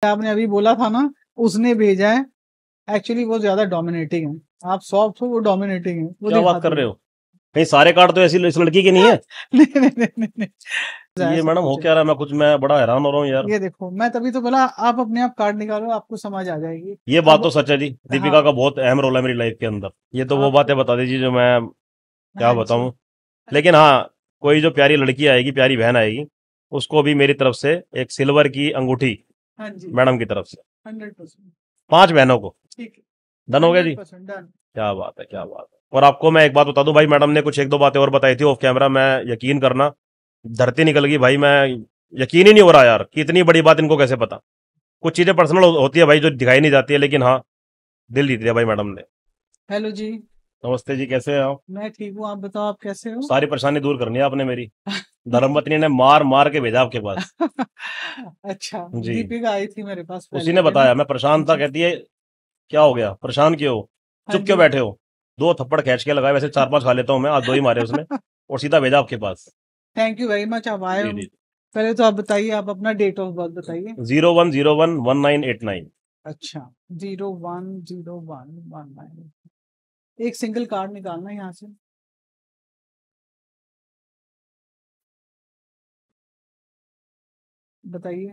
आपने अभी बोला था ना, उसने भेजा है। एक्चुअली वो ज्यादा डोमिनेटिंग है, आप सॉफ्ट हो, वो डोमिनेटिंग है। वो क्या बात दिखाती कर रहे है। हो? कहीं सारे कार्ड तो ऐसी इस लड़की के नहीं है? नहीं नहीं नहीं नहीं नहीं, ये सब मैडम हो कुछ है। क्या रहा है? मैं बड़ा हैरान हो रहा हूँ यार। ये देखो, मैं तभी तो बोला आप अपने आप कार्ड निकालो, आपको समझ आ जाएगी। ये बात अब तो सच है जी, हाँ, दीपिका का बहुत अहम रोल है मेरी लाइफ के अंदर। ये तो वो आप बातें बता दीजिए जो मैं क्या हाँ जी, बताऊं। लेकिन हाँ, कोई जो प्यारी लड़की आएगी, प्यारी बहन आएगी, उसको भी मेरी तरफ से एक सिल्वर की अंगूठी हाँ जी, मैडम की तरफ से 100%। 5 बहनों को। ठीक है, डन हो गया जी? 100% डन। क्या बात है, क्या बात है। और आपको मैं एक बात बता दूं भाई, मैडम ने कुछ एक दो बातें और बताई थी ऑफ कैमरा, मैं यकीन करना धरती निकल गई भाई। मैं यकीन ही नहीं हो रहा यार कि इतनी बड़ी बात इनको कैसे पता। कुछ चीजें पर्सनल होती है भाई जो दिखाई नहीं जाती है, लेकिन हाँ, दिल जीत लिया भाई मैडम ने। हेलो जी, नमस्ते जी, कैसे हैं आप? मैं ठीक हूँ, आप बताओ आप कैसे हो? सारी परेशानी दूर करनी है आपने मेरी। धर्मपत्नी ने मार मार के भेजा आपके पास। अच्छा, जी, दीपिका आई थी मेरे पास उसी पहले ने के ना। बताया। मैं परेशान था, जी, कहती है क्या हो गया, परेशान क्यों हो, हाँ चुप क्यों जी। बैठे हो? 2 थप्पड़ खींच के लगाए, वैसे 4-5 खा लेता हूँ मैं, आज 2 ही मारे उसने। और सीधा भेजा आपके पास। थैंक यू वेरी मच, आप आए जी हो। जी। पहले तो आप बताइए, आप अपना डेट ऑफ बर्थ बताइए। 01011989। अच्छा, 010119। एक सिंगल कार्ड निकालना है यहाँ से। बताइए,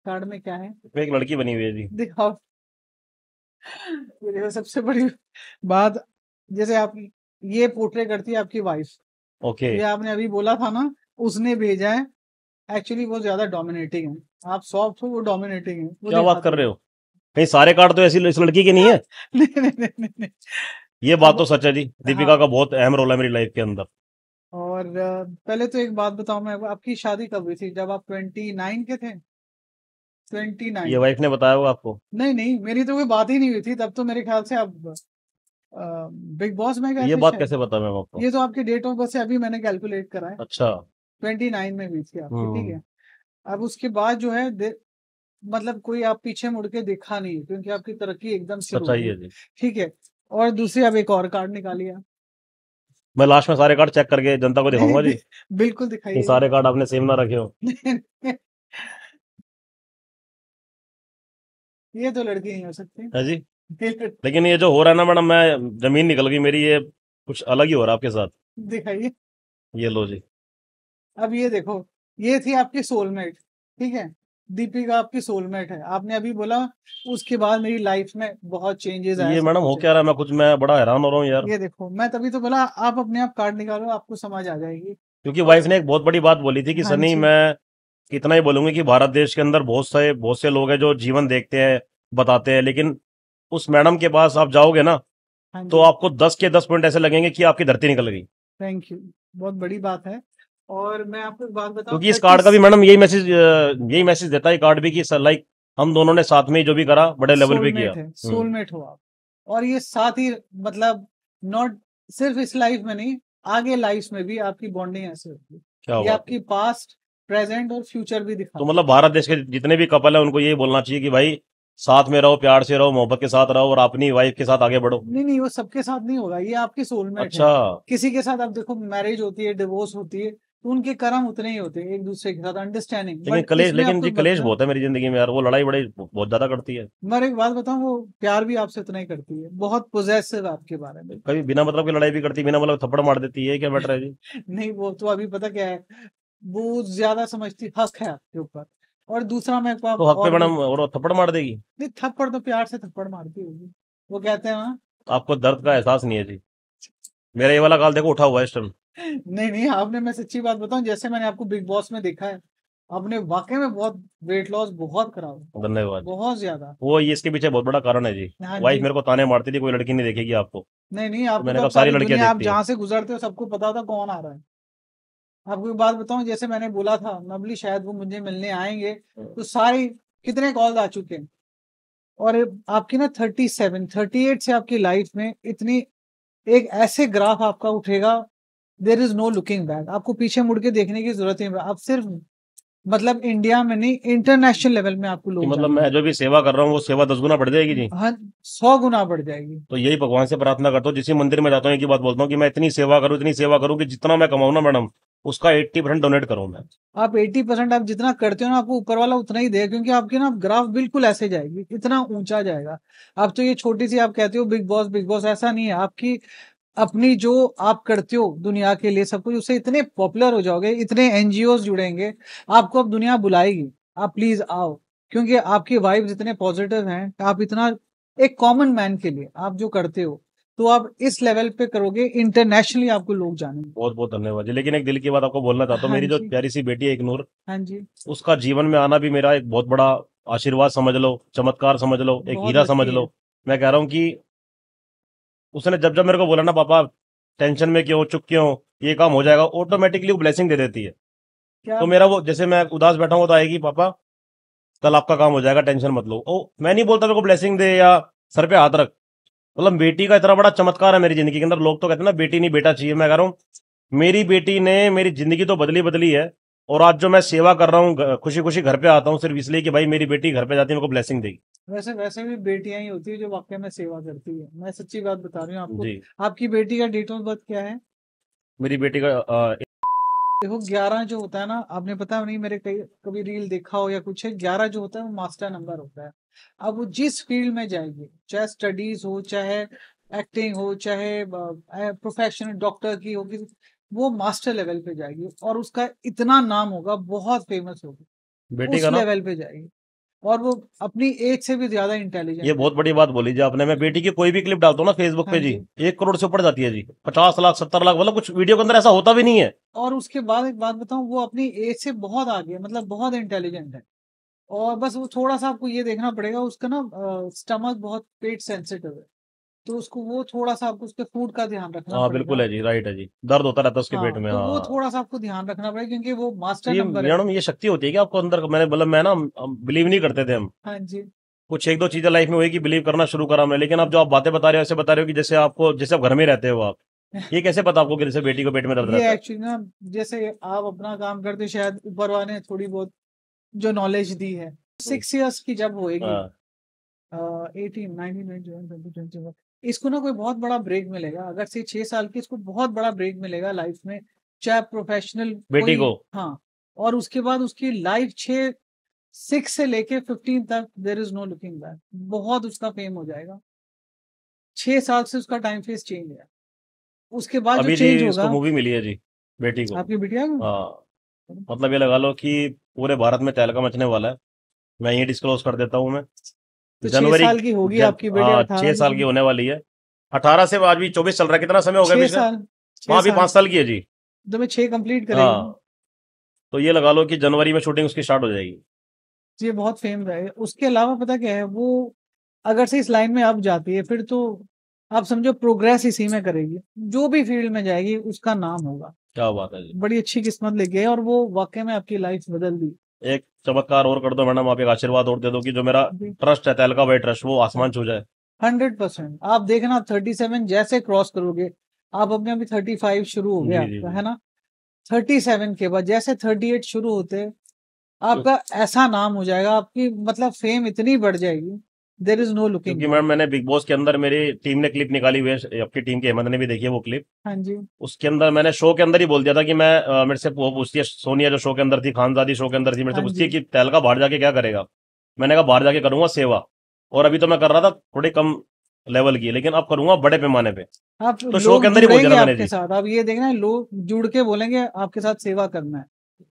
कार्ड में क्या है? एक लड़की बनी हुई है जी। दिखाओ। ये देखो, सबसे बड़ी बात, जैसे आप, ये पोर्ट्रे करती है आपकी वाइफ। ओके। ये आपने अभी बोला था ना, उसने भेजा है। एक्चुअली वो ज्यादा डोमिनेटिंग है, आप सॉफ्ट हो, वो डोमिनेटिंग है। वो क्या बात कर दिखाती रहे है। हो? कहीं सारे कार्ड तो ऐसी इस लड़की के नहीं है? नहीं नहीं नहीं नहीं नहीं। ये बात अब तो सच है जी, दीपिका हाँ, का बहुत अहम रोल है मेरी लाइफ के अंदर। और पहले तो एक बात बताओ, मैं आपकी शादी कब हुई थी? जब आप 29 के थे? ये 29? वाइफ ने बताया होगा आपको? नहीं नहीं, मेरी तो कोई बात ही नहीं हुई थी तब तो, मेरे ख्याल से आप बिग बॉस में तो गए ये थे बात शायद। कैसे पता मैम आपको? ये तो आपके डेट ऑफ बर्थ से अभी मैंने कैलकुलेट करा है। अच्छा। 29 में हुई थी आपकी, ठीक हम्म। है। अब उसके बाद जो है मतलब कोई आप पीछे मुड़ के देखा नहीं, क्योंकि आपकी तरक्की एकदम शुरू हो सच्चाई गई। है जी। ठीक है। और दूसरी, अब एक और कार्ड निकालिए आप। मैं लास्ट में सारे कार्ड चेक करके जनता को नहीं दिखाऊंगा जी। बिल्कुल ये दिखाइएगा। सारे कार्ड आपने सेम ना रखे हो। ये तो लड़की नहीं हो सकती। है जी। ये लड़की- लेकिन ये जो हो रहा है ना मैडम, मैं जमीन निकल गई मेरी, ये कुछ अलग ही हो रहा है आपके साथ। दिखाइए। ये लो जी। अब ये देखो, ये थी आपकी सोलमेट, ठीक है। दीपिका आपकी सोलमेट है, आपने अभी बोला उसके बाद मेरी लाइफ में बहुत चेंजेस आया, ये सब मैडम हो कुछ है। क्या रहा है? मैं बड़ा हैरान हो रहा हूँ यार। ये देखो, मैं तभी तो बोला आप अपने आप कार्ड निकालो, आपको समझ आ जाएगी। क्योंकि और वाइफ ने एक बहुत बड़ी बात बोली थी कि हाँ सनी, जी, मैं कितना ही बोलूंगी कि भारत देश के अंदर बहुत से लोग हैं जो जीवन देखते हैं, बताते हैं, लेकिन उस मैडम के पास आप जाओगे ना, हाँ तो जी। आपको 10 के 10 पॉइंट ऐसे लगेंगे कि आपकी धरती निकल गई। थैंक यू, बहुत बड़ी बात है। और मैं आपको एक बात बताऊं, क्योंकि इस कार्ड का 30 भी मैडम यही मैसेज देता है कार्ड भी कि लाइक हम दोनों ने साथ में ही जो भी करा बड़े लेवल पे किया। सोलमेट है, सोलमेट हो आप। और ये साथ ही, मतलब नॉट सिर्फ इस लाइफ में नहीं, आगे लाइफ में भी आपकी बॉन्डिंग ऐसे होती है। क्या ये बात है। आपकी पास्ट, प्रेजेंट और फ्यूचर भी तो दिखाती मतलब भारत देश के जितने भी कपल है उनको यही बोलना चाहिए कि भाई साथ में रहो, प्यार से रहो, मोहब्बत के साथ रहो और अपनी वाइफ के साथ आगे बढ़ो। है। नहीं नहीं, वो सबके साथ नहीं होगा, ये आपकी सोलमेट है। अच्छा। किसी के साथ आप देखो, मैरिज होती है, डिवोर्स होती है, तो उनके कर्म उतने ही होते हैं एक दूसरे के साथ, अंडरस्टैंडिंग, बट इसमें लेकिन आपको जी कलेश मतलब, बहुत है मेरी जिंदगी में यार, वो लड़ाई बड़ी बहुत ज्यादा करती है। मैं एक बात बताऊं, वो प्यार भी आपसे उतना ही करती है, बहुत पोजेसिव आपके बारे में। कभी बिना मतलब की लड़ाई भी करती है, बिना मतलब थप्पड़ मार देती है, क्या मैटर है जी? नहीं, वो तो अभी पता क्या है, वो ज्यादा समझती हक है आपके ऊपर। और दूसरा मैं एक बात तो हक पे और भी, मैडम और वो थप्पड़ मार देगी? नहीं थप्पड़ तो प्यार से थप्पड़ मारती होगी, वो कहते हैं ना। आपको दर्द का एहसास नहीं है जी। मेरा ये वाला गाल देखो उठा हुआ है इस टाइम। नहीं नहीं, आपने, मैं सच्ची बात बताऊं, जैसे मैंने आपको बिग बॉस में देखा है, आपने वाकई में बहुत वेट लॉस बहुत करा हुआ, धन्यवाद। बहुत ज्यादा। वो ये इसके पीछे बहुत बड़ा कारण है जी। हाँ वाइफ जी। मेरे को ताने मारती थी कोई लड़की नहीं देखेगी आपको। नहीं नहीं, तो आपको मैंने तो कहा अब सारी सारी लड़कियां दुनिया, आप देखती हैं। जहां से गुजरते हो सबको पता होता कौन आ रहा है। आपको एक बात बताऊं, जैसे मैंने बोला था नबली शायद वो मुझे मिलने आएंगे, तो सारी, कितने कॉल आ चुके हैं। और आपकी ना 37 38 से आपकी लाइफ में इतनी, एक ऐसे ग्राफ आपका उठेगा, there is no looking back, आपको पीछे मुड़ के देखने की जरूरत नहीं है। आप सिर्फ, मतलब इंडिया में नहीं, इंटरनेशनल लेवल में आपको कि लोग मतलब जानेंगे। मैं जो भी सेवा कर रहा हूँ वो सेवा 10 गुना बढ़ जाएगी जी। हाँ, 100 गुना बढ़ जाएगी। तो यही भगवान से प्रार्थना करता हूँ, जिस मंदिर में जाता हूँ एक ही बात बोलता हूँ कि मैं इतनी सेवा करूँ कि जितना मैं कमाऊँ ना मैडम, उसका 80% डोनेट करूँ मैं। आप 80% आप जितना करते हो ना, आपको ऊपर वाला उतना ही दे, क्योंकि आपकी ना ग्राफ बिल्कुल ऐसे जाएगी, इतना ऊंचा जाएगा। अब तो ये छोटी सी आप कहते हो बिग बॉस, ऐसा नहीं है। आपकी अपनी जो आप करते हो दुनिया के लिए सब कुछ, उससे इतने पॉपुलर हो जाओगे, इतने एनजीओ जुड़ेंगे, आपको अब दुनिया बुलाएगी, आप प्लीज आओ, क्योंकि आपकी वाइब्स इतने पॉजिटिव हैं। आप इतना एक कॉमन मैन के लिए आप जो करते हो, तो आप इस लेवल पे करोगे, इंटरनेशनली आपको लोग जानेंगे। बहुत बहुत धन्यवाद जी। लेकिन एक दिल की बात आपको बोलना चाहता हूँ, हाँ मेरी जो जी। प्यारी सी बेटी है एक नूर, हाँ जी। उसका जीवन में आना भी मेरा एक बहुत बड़ा आशीर्वाद समझ लो, चमत्कार समझ लो, एक बहुत हीरा समझ लकी है। लो। मैं कह रहा हूँ कि उसने जब जब मेरे को बोला ना, पापा टेंशन में क्यों, चुप क्यों, ये काम हो जाएगा, ऑटोमेटिकली वो ब्लेसिंग दे देती है। क्या तो मेरा वो, जैसे मैं उदास बैठा हूँ तो आएगी, पापा कल आपका काम हो जाएगा, टेंशन मत लो। ओ, मैं नहीं बोलता मेरे को ब्लेसिंग दे या सर पे हाथ रख। मतलब बेटी का इतना बड़ा चमत्कार है मेरी जिंदगी के अंदर। लोग तो कहते हैं ना बेटी नहीं बेटा चाहिए, मैं कह रहा हूँ मेरी बेटी ने मेरी जिंदगी तो बदली बदली है। और आज जो मैं सेवा कर रहा हूँ, खुशी खुशी घर पे आता हूँ सिर्फ इसलिए कि भाई मेरी बेटी घर पे जाती है, मेरे को ब्लेसिंग देगी। वैसे वैसे भी बेटियां ही होती है जो वाकई में सेवा करती है, मैं सच्ची बात बता रही हूँ आपको। जी। आपकी बेटी का डेट ऑफ बर्थ क्या है? मेरी बेटी का देखो 11 जो होता है ना, आपने पता नहीं, मेरे कई कभी रील देखा हो या कुछ है, 11 जो होता है वो मास्टर नंबर होता है। अब वो जिस फील्ड में जाएगी, चाहे स्टडीज हो, चाहे एक्टिंग हो, चाहे प्रोफेशनल डॉक्टर की होगी, वो मास्टर लेवल पे जाएगी और उसका इतना नाम होगा, बहुत फेमस होगी, बेटी उस का ना, लेवल पे जाएगी। और वो अपनी एज से भी ज्यादा ये इंटेलिजेंट है। बहुत बड़ी बात बोली जी आपने। मैं बेटी की कोई भी क्लिप डालता हूँ ना फेसबुक हाँ पे जी, जी। 1 करोड़ से ऊपर जाती है जी, 50 लाख 70 लाख, मतलब कुछ वीडियो के अंदर ऐसा होता भी नहीं है। और उसके बाद एक बात बताऊं, वो अपनी एज से बहुत आगे है, मतलब बहुत इंटेलिजेंट है। और बस वो थोड़ा सा आपको ये देखना पड़ेगा, उसका ना स्टमक बहुत पेट सेंसिटिव है, तो उसको वो थोड़ा सा आपको उसके फूड का ध्यान रखना हाँ बिल्कुल पड़ेगा। है जी, राइट है जी, दर्द होता रहता है उसके पेट हाँ, में, तो वो हाँ। थोड़ा सा आपको ध्यान रखना पड़ेगा, क्योंकि वो तो मास्टर ये नंबर है। मैडम ये शक्ति होती है कि आपको अंदर, मैंने बोला मैं ना बिलीव नहीं करते थे हम। हाँ जी। कुछ एक दो चीजें लाइफ में हुई कि बिलीव करना शुरू करा हमने। लेकिन अब जो आप बातें बता रहे हो, ऐसे बता रहे हो कि जैसे आपको, जैसे आप घर में रहते हो आप, ये कैसे पता आपको कि जैसे बेटी को पेट में दर्द ये रहता है? एक्चुअली ना, जैसे आप अपना काम करते, शायद ऊपर वाले ने थोड़ी बहुत जो नॉलेज दी है। 6 इयर्स की जब होएगी, हाँ 18 19 20 21, इसको ना कोई बहुत बड़ा ब्रेक मिलेगा, अगर से 6 साल की, इसको बहुत बड़ा ब्रेक मिलेगा लाइफ में, चाहे प्रोफेशनल बेटी कोई। को। हाँ। और उसके बाद उसकी लाइफ 6 से लेके 15 तक there is no looking back, बहुत उसका फेम हो जाएगा। 6 साल से उसका टाइम फेस चेंज है, उसके बाद जो अभी जी चेंज इसको होगा। मूवी मिली है जी, बेटी को। आपकी बिटिया को हाँ, मतलब ये लगा लो कि पूरे भारत में तहलका मचने वाला है। मैं ये डिस्क्लोज कर देता हूँ मैं। तो छह जनवरी, साल की होगी जन आपकी बेटी, हाँ 18 छह की साल की होगी। होने वाली है। 18 से आज भी 24 चल रहा है, कितना समय हो गया छह पिछले? साल छह हाँ अभी साल 5 साल की है जी। तो मैं 6 कंप्लीट करेगी ना। हाँ, तो ये लगा लो कि जनवरी में शूटिंग उसकी स्टार्ट हो जाएगी। तो ये बहुत फेम रहे। उसके अलावा पता क्या है, वो अगर से इस लाइन में अब जाती है, फिर तो आप समझो प्रोग्रेस इसी में करेगी, जो भी फील्ड में जाएगी उसका नाम होगा। क्या बात है जी। बड़ी अच्छी किस्मत लेके है, और वो वाकई में आपकी लाइफ बदल दी। एक चमत्कार और कर दो मैडम, आप एक आशीर्वाद और दे दो कि जो मेरा ट्रस्ट है तहलका भाई ट्रस्ट, वो आसमान छू जाए। 100%। आप देखना, 37 जैसे क्रॉस करोगे, आप अपने अभी 35 शुरू हो गया जी जी आपका, जी। है ना? 37 के बाद जैसे 38 शुरू होते, आपका ऐसा नाम हो जाएगा, आपकी मतलब फेम इतनी बढ़ जाएगी, देर इज नो लुकिंग क्योंकि बैक। मैम मैंने बिग बॉस के अंदर मेरी टीम ने क्लिप निकाली हुई है, आपकी टीम के हेमंत ने भी देखी है वो क्लिप। हाँ जी। उसके अंदर मैंने शो के अंदर ही बोल दिया था कि मैं मेरे से वो पूछती है सोनिया, जो शो के अंदर थी, खानजादी शो के अंदर थी, मेरे से हाँ पूछती है जी। कि तहलका बाहर जाके क्या करेगा। मैंने कहा बाहर जाके करूंगा सेवा। और अभी तो मैं कर रहा था थोड़ी कम लेवल की, लेकिन अब करूंगा बड़े पैमाने पे। आप तो शो के लोग अंदर ही बोल दिया जुड़ेंगे था मैंने आपके जी। साथ, आप ये देखना, लोग जुड़ के बोलेंगे आपके साथ सेवा करना है,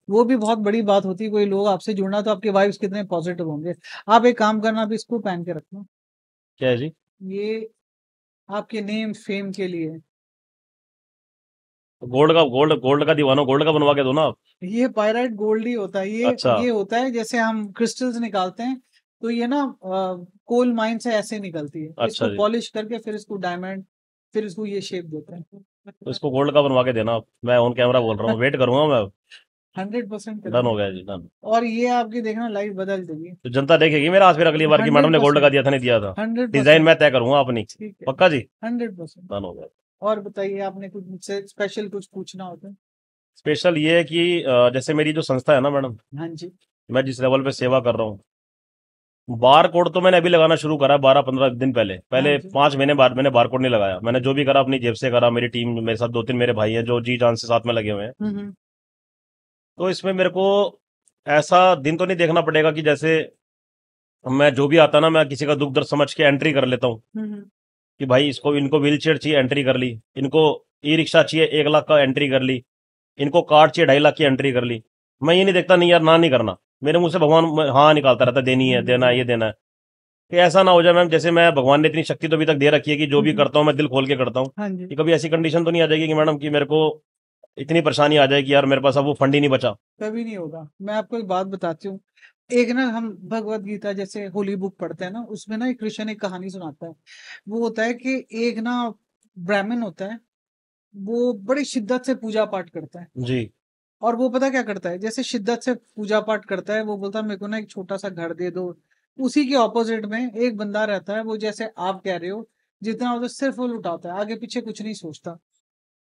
वो भी बहुत बड़ी बात होती है। कोई लोग आपसे जुड़ना, तो आपके वाइब्स कितने पॉजिटिव होंगे। आप एक काम करना, आप इसको पहन के रखना, क्या है जी? ये आपके नेम फेम के लिए। गोल्ड का दीवाना, गोल्ड का बनवा के दो ना आप। ये पायराइट गोल्ड ही होता है, ये अच्छा। ये होता है जैसे हम क्रिस्टल्स निकालते हैं, तो ये ना कोल माइन से ऐसे निकलती है, अच्छा इसको जी। पॉलिश करके फिर इसको डायमंड, फिर इसको ये शेप देते तो हैं। इसको गोल्ड का बनवा के देना आप, मैं ऑन कैमरा बोल रहा हूँ, वेट करूंगा मैं। 100% डन करेंगे। हो गया जी, डन। और ये आपकी देखना लाइफ बदल देगी। तो जनता देखेगी मेरा आज फिर अगली बार की मैडम हंड्रेड ने गोल्ड का परसेंट दिया था नहीं दिया था। हंड्रेड डिजाइन परसेंट मैं तय करूंगा अपनी। ठीक है। पक्का जी। 100%। डन हो गया। और बताइए, आपने कुछ मुझसे स्पेशल कुछ पूछना होता है? स्पेशल ये है कि जैसे मेरी जो संस्था है ना मैडम, हाँ जी। मैं जिस लेवल पे सेवा कर रहा हूँ, बार कोड तो मैंने अभी लगाना शुरू करा 12-15 दिन पहले हाँ जी। 5 महीने बाद मैंने बार कोड नहीं लगाया। मैंने जो भी करा अपनी जेब से करा। मेरी टीम, मेरे साथ 2-3 मेरे भाई हैं जो जी जान से साथ में लगे हुए हैं। हम्म। तो इसमें मेरे को ऐसा दिन तो नहीं देखना पड़ेगा कि जैसे मैं जो भी आता ना, मैं किसी का दुख दर्द समझ के एंट्री कर लेता हूँ हम्म। कि भाई इसको, इनको व्हील चेयर चाहिए, एंट्री कर ली। इनको ई रिक्शा चाहिए, 1 लाख का, एंट्री कर ली। इनको कार चाहिए, 2.5 लाख की, एंट्री कर ली। मैं ये नहीं देखता नहीं यार ना नहीं करना। मेरे मुंह से भगवान हाँ निकालता रहता, देनी है, देना है, ये देना है। कि ऐसा ना हो जाए मैम, जैसे मैं, भगवान ने इतनी शक्ति तो अभी तक दे रखी है कि जो भी करता हूँ मैं दिल खोल के करता हूँ। हाँ जी। कि कभी ऐसी कंडीशन तो नहीं आ जाएगी कि मैडम कि मेरे को इतनी परेशानी आ जाए कि यार मेरे पास अब वो फंड ही नहीं बचा। कभी नहीं होगा। मैं आपको एक बात बताती हूँ। एक ना हम भगवत गीता जैसे होली बुक पढ़ते हैं ना, उसमें ना एक कृष्ण एक कहानी सुनाता है। वो होता है कि एक ना ब्राह्मण होता है, वो बड़ी शिद्दत से पूजा पाठ करता है। जी। और वो पता क्या करता है, जैसे शिद्दत से पूजा पाठ करता है, वो बोलता है मेरे को ना एक छोटा सा घर दे दो। उसी के ऑपोजिट में एक बंदा रहता है, वो जैसे आप कह रहे हो, जितना होता है सिर्फ वो लुटाता है, आगे पीछे कुछ नहीं सोचता।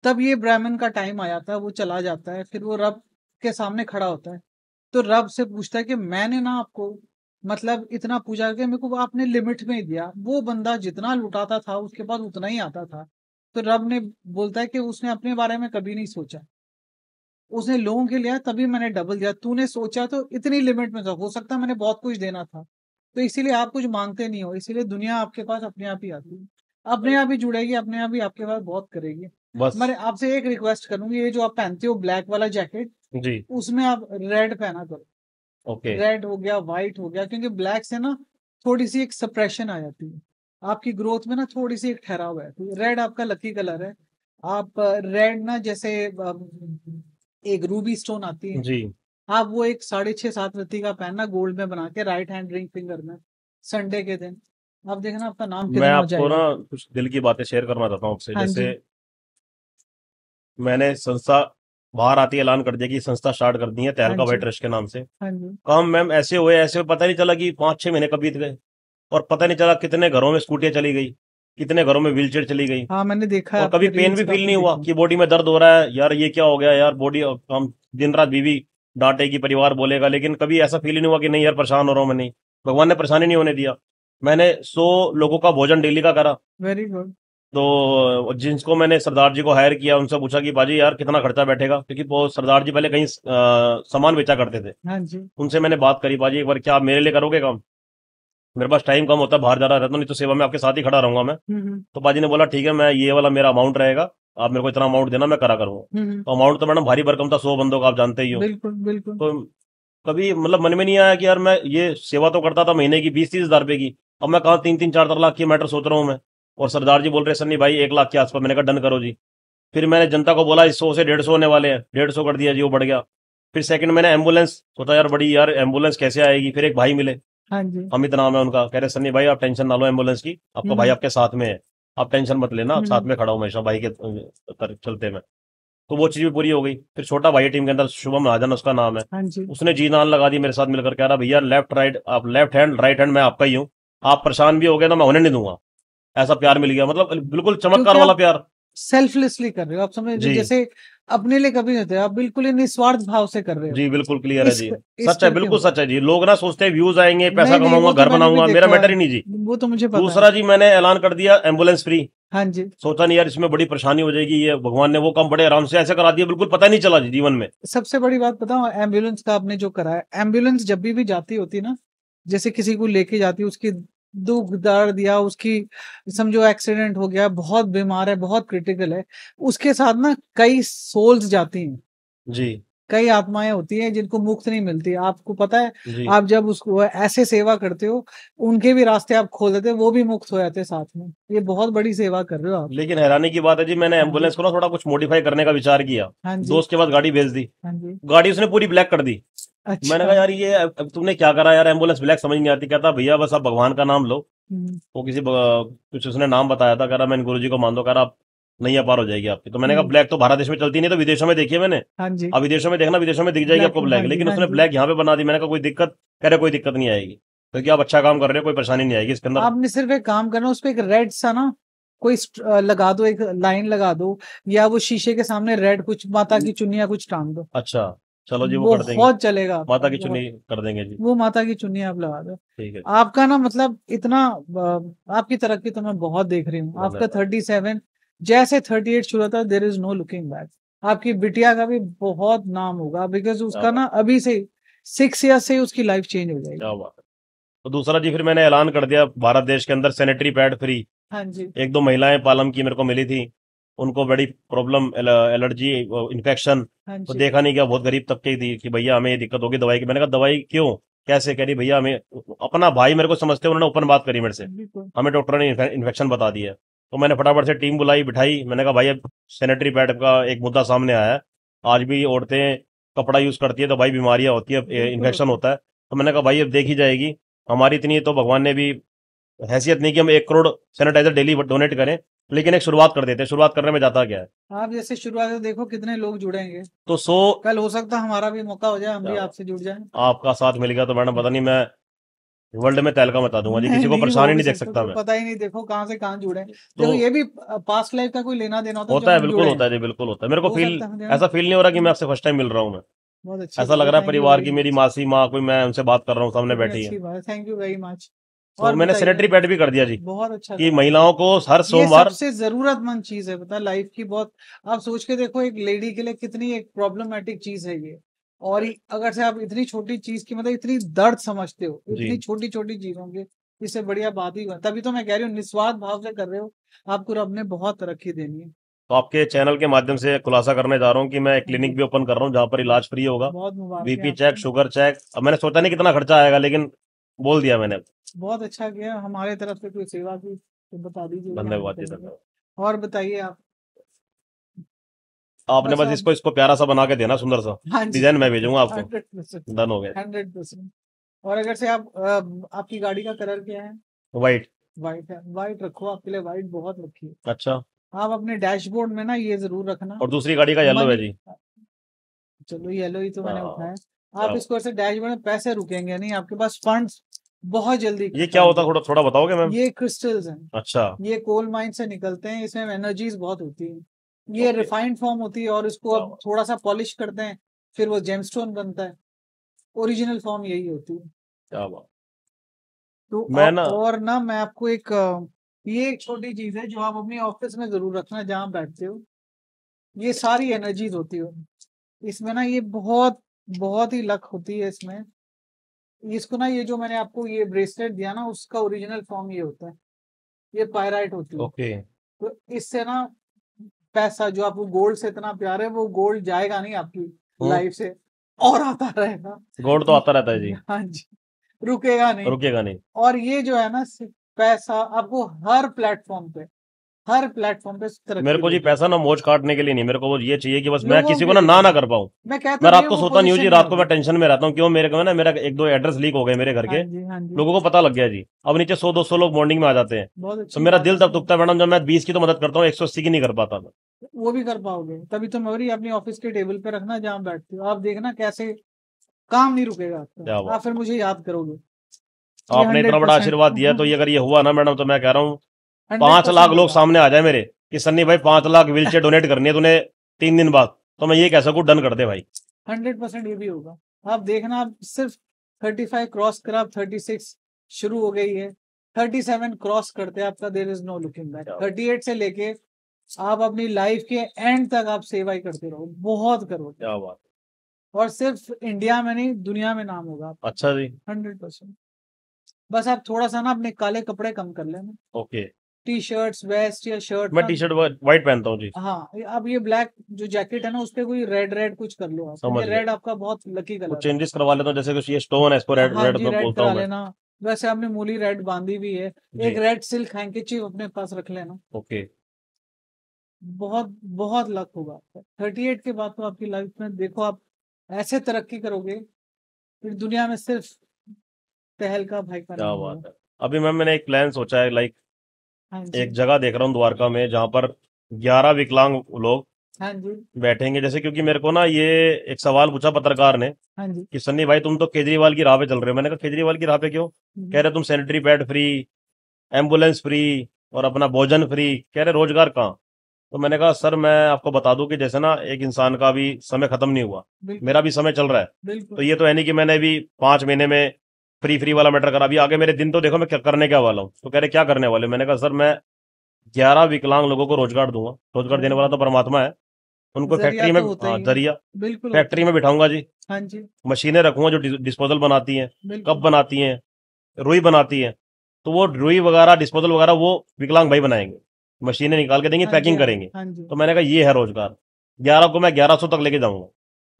तब ये ब्राह्मण का टाइम आ जाता है, वो चला जाता है, फिर वो रब के सामने खड़ा होता है। तो रब से पूछता है कि मैंने ना आपको मतलब इतना पूजा करके मेरे को आपने लिमिट में ही दिया। वो बंदा जितना लुटाता था उसके पास उतना ही आता था। तो रब ने बोलता है कि उसने अपने बारे में कभी नहीं सोचा, उसने लोगों के लिया तभी मैंने डबल दिया। तूने सोचा तो इतनी लिमिट में था, हो सकता है मैंने बहुत कुछ देना था। तो इसीलिए आप कुछ मांगते नहीं हो, इसीलिए दुनिया आपके पास अपने आप ही आती है, अपने आप ही जुड़ेगी, अपने आप ही आपके पास बहुत करेगी। बस। मैं आपसे एक रिक्वेस्ट करूंगी, ये जो आप पहनते हो ब्लैक वाला जैकेट, जी। उसमें आप रेड पहना करो। ओके। रेड हो गया, व्हाइट हो गया, क्योंकि ब्लैक से ना थोड़ी सी एक सप्रेशन आ जाती है, आपकी ग्रोथ में ना थोड़ी सी एक ठहराव है। तो रेड आपका लकी कलर है। आप रेड ना जैसे एक रूबी स्टोन आती है, जी। आप वो एक 6.5-7 रत्ती का पहनना गोल्ड में बना के राइट हैंड रिंग फिंगर में, संडे के दिन आप देखना आपका नाम मैं कितना हो आपको ना जाएगा। कुछ दिल की बातें शेयर करना चाहता हूँ आपसे। हाँ जैसे जी। मैंने संस्था बाहर आती है, ऐलान कर दिया कि संस्था स्टार्ट कर दी है हाँ तहलका भाई जी। ट्रस्ट के नाम से। हाँ जी। काम मैम ऐसे हुए पता नहीं चला कि 5-6 महीने कब बीत गए। और पता नहीं चला कितने घरों में स्कूटियां चली गई, कितने घरों में व्हीलचेयर चली गई। हाँ, मैंने देखा है, और कभी आपके पेन रील्स भी फील काफी नहीं हुआ देखी। कि बॉडी में दर्द हो रहा है, यार ये क्या हो गया यार बॉडी। हम दिन रात बीवी डांटेगी, परिवार बोलेगा, लेकिन कभी ऐसा फील ही नहीं हुआ कि नहीं यार परेशान हो रहा हूं मैं। नहीं, भगवान ने परेशानी नहीं होने दिया। मैंने 100 लोगों का भोजन डेली का करा। Very good. तो जिनको मैंने सरदार जी को हायर किया, उनसे पूछा कि बाजी यार कितना खर्चा बैठेगा, क्योंकि वो सरदार जी पहले कहीं सामान बेचा करते थे। हाँ जी। उनसे मैंने बात करी, बाजी एक बार क्या आप मेरे लिए करोगे काम? मेरे पास टाइम कम होता है, बाहर जा रहा रहता हूं, नहीं तो सेवा में आपके साथ ही खड़ा रहूंगा मैं। हम्म। तो बाजी ने बोला ठीक है, मैं ये वाला मेरा अमाउंट रहेगा, आप मेरे को इतना अमाउंट देना, मैं करा करूंगा। हम्म। तो अमाउंट तो मैडम भारी भरकम था, 100 बंदों का, आप जानते ही हो। बिल्कुल बिल्कुल। तो कभी मतलब मन में नहीं आया कि यार मैं ये सेवा तो करता था महीने की 20-30 हजार रुपए की, अब मैं कहा 3-4 लाख की मैटर सोच रहा हूँ मैं। और सरदार जी बोल रहे सन्नी भाई 1 लाख के आसपास। मैंने कहा डन करो जी। फिर मैंने जनता को बोला इस 100 से 150 होने वाले हैं, 150 कर दिया जी, वो बढ़ गया। फिर सेकंड मैंने एम्बुलेंस सोचा, यार बड़ी यार एम्बुलेंस कैसे आएगी। फिर एक भाई मिले, हाँ जी। अमित नाम है उनका, कह रहे सन्नी भाई आप टेंशन ना लो एम्बुलेंस की, आपका भाई हम्म। आपके साथ में है, आप टेंशन मत लेना, साथ हम्म। में खड़ा हूं हमेशा भाई के चलते में। तो वो चीज भी पूरी हो गई। फिर छोटा भाई टीम के अंदर शुभम महाजन उसका नाम है, हाँ जी। उसने जी नान लगा दी मेरे साथ मिलकर, कह रहा भैया लेफ्ट राइट, आप लेफ्ट हैंड राइट हैंड मैं आपका ही हूँ, आप परेशान भी हो गए ना मैं होने नहीं दूंगा। ऐसा प्यार मिल गया, मतलब बिल्कुल चमत्कार क्योंकि वाला आप प्यार। सेल्फलेसली कर रहे हो, आप समझ रहे हो? जी। जैसे अपने लिए कभी नहीं होते, आप बिल्कुल ही निस्वार्थ भाव से कर रहे हो। जी बिल्कुल क्लियर है इस जी। इस सच है, करके बिल्कुल होता सच है जी। लोग ना सोचते हैं व्यूज आएंगे, है। पैसा नहीं नहीं, कमाऊंगा, वो तो घर मैंने भी बनाऊंगा, मेरा देखा मैटर है, ही नहीं जी। वो तो मुझे पता है। दूसरा जी, मैंने ऐलान कर दिया एम्बुलेंस फ्री। हाँ जी। सोचा नहीं यार इसमें बड़ी परेशानी हो जाएगी, ये भगवान ने वो काम बड़े आराम से ऐसे करा दिया, बिल्कुल पता नहीं चला जी जीवन में। सबसे बड़ी बात बताऊं, एम्बुलेंस का आपने जो करा है, एम्बुलेंस जब भी जाती होती ना, जैसे किसी को लेके जाती है, उसकी दुख दर्द या उसकी समझो एक्सीडेंट हो गया, बहुत बीमार है, बहुत क्रिटिकल है, उसके साथ ना कई सोल्स जाती हैं, जी। कई आत्माएं होती हैं जिनको मुक्त नहीं मिलती, आपको पता है। जी। आप जब उसको ऐसे सेवा करते हो, उनके भी रास्ते आप खोल देते हो, वो भी मुक्त हो जाते हैं साथ में। ये बहुत बड़ी सेवा कर रहे हो आप। लेकिन हैरानी की बात है जी, मैंने हाँ जी। एम्बुलेंस को ना थोड़ा कुछ मॉडिफाई करने का विचार किया। हाँ जी। दोस्त के पास गाड़ी भेज दी, हाँ जी। गाड़ी उसने पूरी ब्लैक कर दी। मैंने अच्छा। कहा यार ये अब तुमने क्या करा यार, एम्बुलेंस ब्लैक समझ नहीं आती। कहता भैया बस आप भगवान का नाम लो। हम्म। वो कुछ उसने नाम बताया था, कह रहा मैं गुरु जी को मान दो, कह रहा आप नहीं पार हो जाएगी आपकी। तो मैंने कहा हम्म। ब्लैक तो भारत देश में चलती नहीं, तो विदेशों में देखी है मैंने। हाँ जी। अब विदेशों में देखना, विदेशों में दिख जाएगी ब्लैक, आपको हाँ ब्लैक, जी। लेकिन हाँ उसने जी। ब्लैक यहाँ पे बना दी। मैंने कहा कोई दिक्कत? कह रहे कोई दिक्कत नहीं आएगी, क्योंकि आप अच्छा काम कर रहे हो, कोई परेशानी नहीं आएगी इसके अंदर। आपने सिर्फ एक काम करना, उस पे एक रेड सा ना कोई लगा दो, एक लाइन लगा दो, या वो शीशे के सामने रेड कुछ माता की चुन्नी या कुछ टांग दो। अच्छा। चलो जी, वो कर देंगे, बहुत चलेगा आपका, माता की बहुत। चुन्नी कर देंगे जी। वो माता की चुन्नी आप लगा दो। ठीक है, आपका ना मतलब इतना आपकी तरक्की तो मैं बहुत देख रही हूँ। आपका धन्यवाद। 37 जैसे 38 शुरू होता है, there is no looking back. आपकी बिटिया का भी बहुत नाम होगा, बिकॉज क्या उसका बात, ना अभी से 6 ईयर से उसकी लाइफ चेंज हो क्या जाएगी। बात है। तो दूसरा जी, फिर मैंने ऐलान कर दिया भारत देश के अंदर सैनिटरी पैड फ्री। हाँ जी, एक दो महिलाएं पालम की मेरे को मिली थी, उनको बड़ी प्रॉब्लम, एलर्जी, इन्फेक्शन। हाँ तो जी, देखा नहीं क्या, बहुत गरीब तबके की थी कि भैया हमें ये दिक्कत होगी दवाई की। मैंने कहा दवाई क्यों, कैसे, कह रही भैया हमें, अपना भाई मेरे को समझते, उन्होंने ओपन बात करी मेरे से, बिल्कुल। हमें डॉक्टर ने इन्फेक्शन बता दिया। तो मैंने फटाफट से टीम बुलाई, बिठाई, मैंने कहा भाई अब सैनिटरी पैड का एक मुद्दा सामने आया है, आज भी औरतें कपड़ा यूज करती है तो भाई बीमारियां होती है, बिल्कुल इन्फेक्शन होता है। होता है। तो मैंने कहा भाई अब देखी जाएगी, हमारी इतनी तो भगवान ने भी हैसियत नहीं कि हम 1 करोड़ सैनिटाइजर डेली डोनेट करें, लेकिन एक शुरुआत कर देते हैं। शुरुआत करने में जाता क्या है। आप जैसे शुरुआत से देखो कितने लोग जुड़ेंगे। तो कल हो सकता है हमारा भी मौका हो जाए, हम भी आपसे जुड़ जाएं। आपका साथ मिल गया तो मैडम पता नहीं, मैं वर्ल्ड में तहलका मचा दूंगा जी, नहीं किसी को नहीं, हो परेशानी भी नहीं देख सकता, सकता कोई मैं। पता ही नहीं, देखो कहाँ से कहाँ जुड़े। तो देखो ये भी पास्ट लाइफ का कोई लेना देना होता है जो होता है, हम बिल्कुल जुड़े होता हैं। है जी, बिल्कुल होता है। मेरे को हो फील, सकता है ना। ऐसा फील नहीं हो रहा कि मैं आपसे फर्स्ट टाइम मिल रहा हूँ मैं। बहुत अच्छी ऐसा बात लग है, रहा है थैंक यू परिवार वेरी की मेरी मच। मासी माँ, कोई मैं उनसे बात कर रहा हूँ, सामने कितनी बैठी है। अच्छी बात है, थैंक यू वेरी मच। तो और मैंने बताइए। सैनिटरी पैड भी कर दिया जी, बहुत अच्छा कि करा। महिलाओं को हर ये सोमवार। सबसे जरूरतमंद चीज है, पता लाइफ की, बहुत। आप सोच के देखो एक लेडी के लिए कितनी एक प्रॉब्लमेटिक चीज है ये। और अगर से आप इतनी छोटी चीज की मतलब इतनी दर्द समझते हो जी, इतनी छोटी छोटी चीजों के, इससे बढ़िया बात ही बन, तभी तो मैं कह रही हूँ निस्वार्थ भाव से कर रहे हो। आपको रब ने बहुत तरक्की देनी है। तो आपके चैनल के माध्यम से खुलासा करने जा रहा हूँ कि मैं एक हाँ क्लिनिक जी, भी ओपन कर रहा हूँ जहाँ पर इलाज फ्री होगा। बहुत मुबारक है बीपी चेक, आपको। Sugar check. अब मैंने सोचा नहीं कितना खर्चा आएगा, लेकिन बोल दिया मैंने। बहुत अच्छा किया, हमारे तरफ से कोई सेवा की तो बता दीजिएगा, हम भी धन्यवाद जी, करेंगे। धन्यवाद। और बताइए आप। आपने बस बस आप। इसको प्यारा सा बना के देना, सुंदर सा हाँ जी, डिजाइन मैं भेजूंगा आपको। 100%। डन हो गया। 100%। और अगर से आप आपकी गाड़ी का कलर क्या है? वाइट। व्हाइट है, व्हाइट रखो, आपके लिए व्हाइट बहुत रखी है। अच्छा। आप अपने डैशबोर्ड में ना ये जरूर रखना। और दूसरी गाड़ी का येलो है मनी। जी। चलो येलो ही तो मैंने हाँ, उठाया। क्या आप इसको ऐसे डैशबोर्ड में पैसे रुकेंगे नहीं, आपके पास फंड्स बहुत जल्दी ये इकट्ठा क्या होता, होंगे। थोड़ा थोड़ा बताओगे मैम। ये क्रिस्टल्स हैं। अच्छा। ये कोल माइन से निकलते हैं, इसमें एनर्जीज बहुत होती है। ये ओके। रिफाइंड फॉर्म होती है और इसको क्या अब बात, थोड़ा सा पॉलिश करते हैं, फिर वो जेमस्टोन बनता है। ओरिजिनल फॉर्म यही होती है। क्या बात। तो मैं ना, और ना मैं आपको एक ये एक छोटी चीज है जो आप अपनी ऑफिस में जरूर रखना जहाँ बैठते हो। ये सारी एनर्जीज होती है इसमें ना, ये बहुत बहुत ही लक होती है इसमें। इसको ना, ये जो मैंने आपको ये ब्रेसलेट दिया ना, उसका ओरिजिनल फॉर्म ये होता है। ये पायराइट होती है। ओके। तो इससे ना पैसा जो आपको गोल्ड से इतना प्यार है, वो गोल्ड जाएगा नहीं आपकी हम्म। लाइफ से, और आता रहेगा। गोल्ड तो आता रहता है जी, हाँ जी, रुकेगा नहीं। रुकेगा नहीं। और ये जो है ना पैसा आपको हर प्लेटफॉर्म पे मेरे तरक्की को जी देगा। पैसा ना मौज काटने के लिए नहीं, मेरे को वो ये चाहिए कि बस मैं लोगों किसी को के ना लिए ना देगा। कर पाऊँ। मैं कह तो मैं रही रात हूँ को वो सोता नहीं हूँ जी, पोजीशन नहीं रात को मैं होगी। टेंशन में रहता हूँ, क्यों मेरे को ना, मेरा एक दो एड्रेस लीक हो गए मेरे घर हाँ के, जी, हाँ जी। लोगों को पता लग गया जी। अब नीचे 100-200 लोग मॉर्निंग में आ जाते हैं, बहुत तो अच्छी मेरा बात दिल है। तब दुखता है मैडम, जब मैं 20 की तो मदद करता हूँ, 180 की नहीं कर पाता मैं। वो भी कर पाओगे, तभी तो मैं बोली अपनी ऑफिस के टेबल पे रखना जहाँ बैठते हो, आप देखना कैसे काम नहीं रुकेगा क्या आपका, बात। आप फिर मुझे याद करोगे। ये आपने इतना हंड्रेड बड़ा परसेंट आशीर्वाद दिया, तो ये अगर ये हुआ ना मैडम, तो मैं कह रहा हूँ हंड्रेड 5 लाख परसेंट लोग होगा। सामने आ जाए मेरे कि सन्नी भाई 5 लाख व्हील चेयर डोनेट करनी है तूने 3 दिन बाद, तो मैं ये कह सकूँ डन कर दे भाई। 100% ये भी होगा। आप देखना, आप सिर्फ 35 क्रॉस कर, आप 36 शुरू हो गई है। 37 क्रॉस करते हैं आपका there is no looking back. 38 से लेके आप अपनी लाइफ के एंड तक आप सेवा ही करते रहो, बहुत करोगे। क्या बात। और सिर्फ इंडिया में नहीं, दुनिया में नाम होगा आपका। अच्छा जी। 100%। बस आप थोड़ा सा ना अपने काले कपड़े कम कर लेना। ओके। टी शर्ट्स, वेस्ट या शर्ट मैं ना। टी शर्ट व्हाइट पहनता हूँ जी। हाँ, अब ये ब्लैक जो जैकेट है ना, उस पे कोई रेड रेड कुछ कर लो आप, समझ क्योंकि गया। रेड आपका बहुत लकी कुछ कलर है। चेंजेस करवा लेता हूँ, जैसे कुछ ये स्टोन है, इसको रेड हाँ रेड जी, में रेड बोलता करा हूँ मैं। लेना। वैसे आपने मूली रेड बांधी भी है। एक जी। रेड सिल्क हैंकीचिफ अपने पास रख लेना। ओके। बहुत बहुत लक होगा आपका। 38 के बाद तो आपकी लाइफ में देखो आप ऐसे तरक्की करोगे, फिर दुनिया में सिर्फ तहलका भाई का क्या नाम बात होगा। है। अभी मैम मैंने एक प्लान सोचा है, लाइक हाँ एक जी, जगह देख रहा हूँ द्वारका में, जहाँ पर 11 विकलांग लोग हाँ जी, बैठेंगे। जैसे क्योंकि मेरे को ना ये एक सवाल पूछा पत्रकार ने हाँ जी। कि सन्नी भाई तुम तो केजरीवाल की राह पे चल रहे हो। मैंने कहा केजरीवाल की राह पे क्यों? कह रहे तुम sanitary pad free, ambulance free और अपना भोजन फ्री, कह रहे रोजगार कहाँ? तो मैंने कहा सर मैं आपको बता दूं कि जैसे ना एक इंसान का अभी समय खत्म नहीं हुआ, बिल्कुल मेरा भी समय चल रहा है। तो बिल्कुल ये तो है नहीं कि मैंने अभी 5 महीने में फ्री वाला मैटर करा, अभी आगे मेरे दिन तो देखो मैं क्या करने क्या वाला हूँ। तो कह रहे क्या करने वाले हो? मैंने कहा सर मैं 11 विकलांग लोगों को रोजगार दूंगा। रोजगार अरे देने वाला तो वाह, परमात्मा है। उनको जरिया फैक्ट्री में, तो होता हाँ ही है। जरिया, बिल्कुल होता फैक्ट्री है। में बिठाऊंगा जी। हाँ जी, मशीनें रखूंगा जो डिस्पोजल बनाती हैं, कप बिल्कुल बनाती हैं, रुई बनाती हैं। तो वो रुई वगैरह डिस्पोजल वगैरह वो विकलांग भाई बनाएंगे, मशीनें निकाल के देंगे, हाँ जी, पैकिंग हाँ जी, करेंगे। हाँ जी। तो मैंने कहा ये है रोजगार। 11 को मैं 1100 तक लेके जाऊंगा।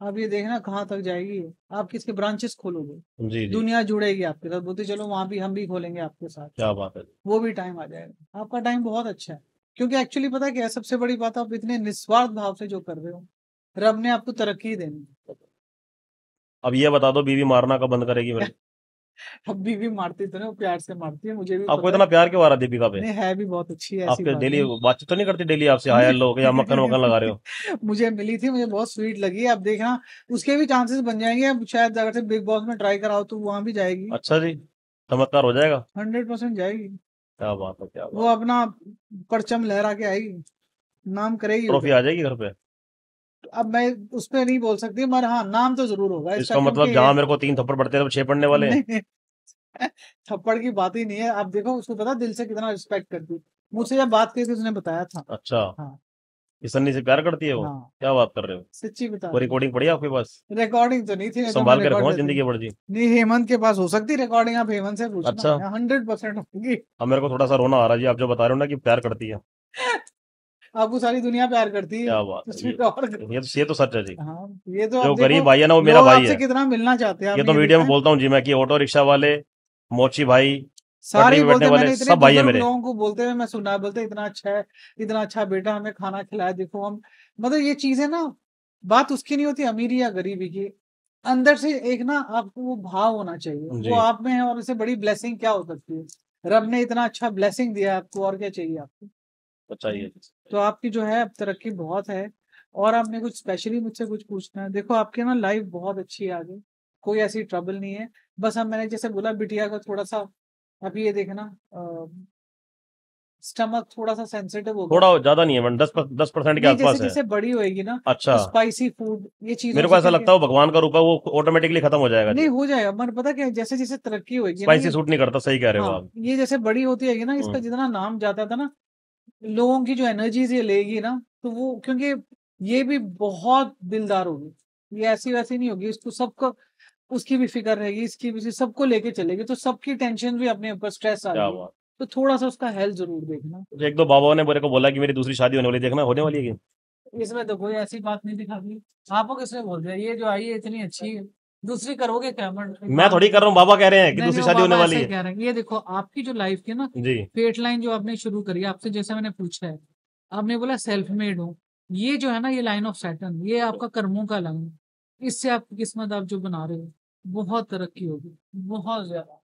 अब ये देखना कहाँ तक जाएगी ये। आप किसके ब्रांचेस खोलोगे, जी जी। दुनिया जुड़ेगी आपके साथ, बोलते चलो वहां भी हम भी खोलेंगे आपके साथ। क्या बात है। वो भी टाइम आ जाएगा, आपका टाइम बहुत अच्छा है। क्योंकि एक्चुअली पता है क्या है, सबसे बड़ी बात, आप इतने निस्वार्थ भाव से जो कर रहे हो, रब ने आपको तरक्की देनी है। अब ये बता दो बीवी मारना कब बंद करेगी मेरे को? अब बीवी मारती तो नहीं, वो प्यार से मारती है, मुझे भी आपको पता है। इतना प्यार क्यों आ रहा है दीपिका पे? नहीं, है भी बहुत अच्छी है, ऐसी आपके बात डेली नहीं। बातचीत तो नहीं करती डेली आपसे हाय हेलो, या मक्खन वक्खन लगा रहे हो? मुझे मिली थी, मुझे बहुत स्वीट लगी। अब देखना उसके भी चांसेस बन जाएंगे, अब शायद अगर से बिग बॉस में ट्राई कराओ तो वहां भी जाएगी। अच्छा जी, चमत्कार हो जाएगा। 100% जाएगी। क्या बात है, क्या वो बात। अपना परचम लहरा के आएगी, नाम करेगी ट्रॉफी उधर। आ जाएगी घर पे? अब मैं उस पर नहीं बोल सकती, मगर हाँ नाम तो जरूर होगा इसका, इसका क्योंकि मतलब जहां मेरे को 3 थप्पड़ पड़ते हैं तो 6 पड़ने वाले हैं। नहीं, थप्पड़ की बात ही नहीं है। आप देखो उसको पता दिल से कितना रिस्पेक्ट करती है। मुझसे जब बात की थी उसने बताया था। अच्छा, हाँ ये सन्नी से प्यार करती है वो? हाँ, क्या बात कर रहे हो? सच्ची बता वो रही रिकॉर्डिंग पड़ी है आपके पास? है। रिकॉर्डिंग तो नहीं थी, नहीं तो मैं संभाल के रिकॉर्ड रखो देती। जिंदगी भर जी। नहीं, हेमंत के पास हो सकती रिकॉर्डिंग, आप हेमंत से पूछना, अच्छा, 100% होगी। अब मेरे को थोड़ा सा रोना आ रहा है जी, आप जो बता रहे हो ना कि प्यार करती है। आपको सारी दुनिया प्यार करती है, क्या बात है उसमें क्या और। ये तो सच है जी। हाँ, ये तो जो अब देखो गरीब भाई है ना वो मेरा लोग भाई आपसे है। कितना मिलना चाहते हैं, ये आपने तो ये मीडिया देखा में है। बोलता हूँ जी मैं कि ऑटो रिक्शा वाले, मोची भाई, सारे पटरी ही पे बैठने बोलते, वाले मैंने इतने सब भाई है बुजुर्ग मेरे। लोगों को बोलते हुए मैं सुना है, बोलते इतना अच्छा है, इतना अच्छा बेटा हमें खाना खिलाया, देखो हम, मतलब ये चीजें ना, बात उसकी नहीं होती अमीरी या गरीबी की, अंदर से एक ना आपको वो भाव होना चाहिए, वो जी, आप में है, और इससे बड़ी ब्लेसिंग क्या हो सकती है। रब ने इतना अच्छा ब्लेसिंग दिया है आपको, और क्या चाहिए आपको। बताइए। तो आपकी जो है अब तरक्की बहुत है। और आपने कुछ स्पेशली मुझसे कुछ पूछना है, देखो आपकी ना लाइफ बहुत अच्छी है आगे, कोई ऐसी ट्रबल नहीं है। बस अब मैंने जैसे बोला बिटिया का थोड़ा सा, अभी ये देखना, स्टमक थोड़ा सा सेंसिटिव हो गया। थोड़ा ज्यादा नहीं है मैडम, 10% के नहीं, जैसे आसपास है। जैसे बड़ी होएगी ना, अच्छा, तो स्पाइसी फूड ये चीजों मेरे को से, ऐसा क्योंकि लगता है वो भगवान का रूप है, वो ऑटोमेटिकली खत्म हो जाएगा नहीं जी। हो जाएगा, मगर पता क्या है, जैसे जैसे तरक्की होगी ना स्पाइसी ये, सूट नहीं करता, सही कह रहे हो हाँ आप। ये जैसे बड़ी होती है ना, इसका हम्म, जितना नाम जाता था ना, लोगों की जो एनर्जीज ये लेगी ना, तो वो, क्योंकि ये भी बहुत दिलदार होगी, ये ऐसी वैसी नहीं होगी, इसको सबको, उसकी भी फिक्र रहेगी, इसकी भी, सबको लेके चलेगी, तो सबकी टेंशन भी अपने ऊपर, स्ट्रेस आ क्या रही है, बात। तो थोड़ा सा उसका हेल्थ जरूर देखना। तो एक दो बाबाओं ने मेरे को बोला कि मेरी दूसरी शादी होने वाली है, देखना होने वाली है कि? इसमें तो कोई ऐसी बात नहीं दिखाती, आपको किसने बोल दिया, ये जो आई है इतनी अच्छी है, दूसरी करोगे क्या, एक मैं बात थोड़ी कर रहा बताओ। हूँ, बाबा कह रहे हैं कि नहीं नहीं, दूसरी वो शादी होने बाबा वाली ऐसे ही है। कह रहे हैं, ये देखो आपकी जो लाइफ की ना, जी। फेट लाइन जो आपने शुरू करी है, आपसे जैसे मैंने पूछा है, आपने बोला सेल्फ मेड हो, ये जो है ना, ये लाइन ऑफ सैटर्न, ये आपका कर्मों का लाइन है, इससे आपकी किस्मत आप जो बना रहे हो, बहुत तरक्की होगी, बहुत ज्यादा।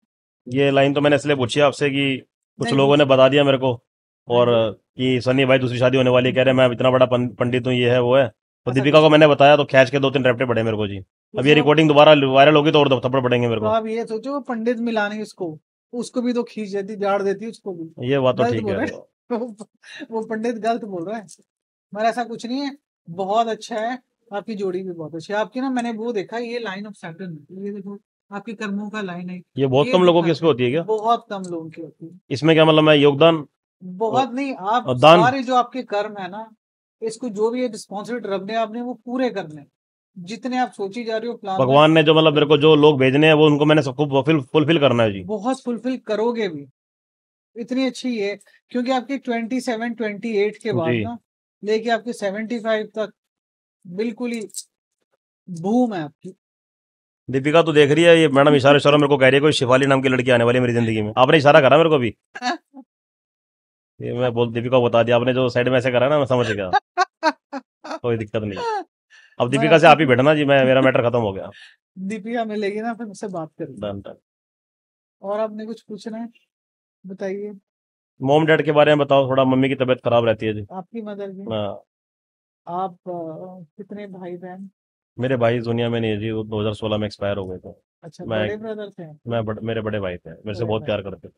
ये लाइन तो मैंने इसलिए पूछी आपसे कि कुछ नहीं लोगों ने बता दिया मेरे को, हाँ और जी, कि सनी भाई दूसरी शादी होने वाली है, कह रहे मैं इतना बड़ा पंडित हूँ, ये है वो है। तो ऐसा दीपिका कुछ को नहीं। मैंने बताया तो खींच के 2-3 रैपटे पड़े मेरे को जी। तो अब ये सब, रिकॉर्डिंग दोबारा वायरल होगी तो और थप्पड़ पड़ेंगे मेरे तो को। आप ये सोचो, वो पंडित मिलानी उसको, उसको भी तो खींच देती, झाड़ देती उसको भी। ये बात तो गलत ठीक बोल कह रहे रहे हो। हैं। वो पंडित गलत बोल रहा है, मगर ऐसा कुछ नहीं है, बहुत अच्छा है। आपकी जोड़ी भी बहुत अच्छी है, आपकी ना, मैंने वो देखा, ये लाइन ऑफ सैटर्न, ये देखो आपके कर्मों का लाइन है, ये बहुत ये कम लोगों की इस दिखाते पे होती है हैं, क्या? बहुत कम लोगों की होती है। इसमें क्या मतलब मैं योगदान बहुत नहीं, आप दान? सारे जो आपके कर्म है ना, इसको जो भी रिस्पॉन्सिबिलिटी रखने आपने, वो पूरे करने हैं। जितने आप सोची जा रही हो प्लान में, भगवान ने जो मतलब मेरे को जो लोग भेजने हैं वो उनको मैंने सबको फुलफिल करना है जी। बहुत फुलफिल करोगे भी, इतनी अच्छी है। क्योंकि आपकी 27 28 के जी। बाद ना, लेके आपके 75 तक, बिल्कुल ही बूम है आपकी। दीपिका तो देख रही है, ये मैडम इशारा इशारा मेरे को कह रही है कोई शिफाली नाम की लड़की आने वाली है मेरी जिंदगी में, आपने इशारा करा मेरे को भी। ये मैं बोल दीपिका को बता दिया आपने, जो साइड में ऐसे करा ना मैं समझ गया। कोई दिक्कत नहीं। अब मैं दीपिका से आप ही बैठना जी, मैं मेरा मैटर खत्म हो गया। दीपिका मिलेगी ना, फिर मुझसे बात करेंगे। Done done. और आपने कुछ पूछना है, बताइए। मॉम डैड के बारे में बताओ थोड़ा, मम्मी की तबीयत खराब रहती है जी। आपकी मदर की, हाँ, आप कितने भाई बहन। मेरे भाई दुनिया में नहीं है जी, वो 2016 में एक्सपायर हो गए थे। अच्छा, मैं बड़े ब्रदर थे आपके? मेरे बड़े भाई थे, मेरे से बड़े बहुत भाई, प्यार करते थे।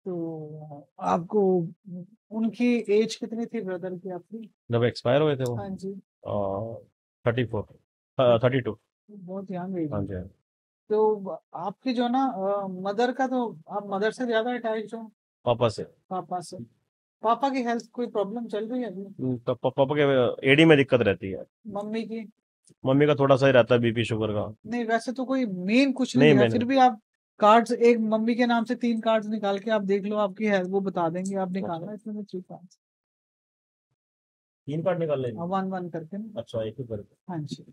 तो आपको उनकी एज कितनी थी ब्रदर की आपकी? जब एक्सपायर हुए थे वो हाँ जी। 34 32। बहुत यंग एज हाँ में। जी, हाँ जी। तो आपकी जो ना मदर का, तो आप मदर से ज्यादा अटैच हो पापा से। पापा से? पापा की हेल्थ कोई प्रॉब्लम चल रही है अभी? तो पापा के एडी में दिक्कत रहती है। मम्मी की? मम्मी का थोड़ा सा ही रहता है, बीपी शुगर का। नहीं, वैसे तो कोई मेन कुछ नहीं नहीं, दिखा, मैंने फिर भी आप कार्ड्स, एक मम्मी के नाम से 3 कार्ड्स निकाल के आप देख लो, आपकी हेल्थ वो बता देंगे, आप निकालना इसमें से 3 कार्ड्स 3 कार्ड निकाल लेंगे। वन वन करके ना। अच्छा, एक ही करके हाँ जी।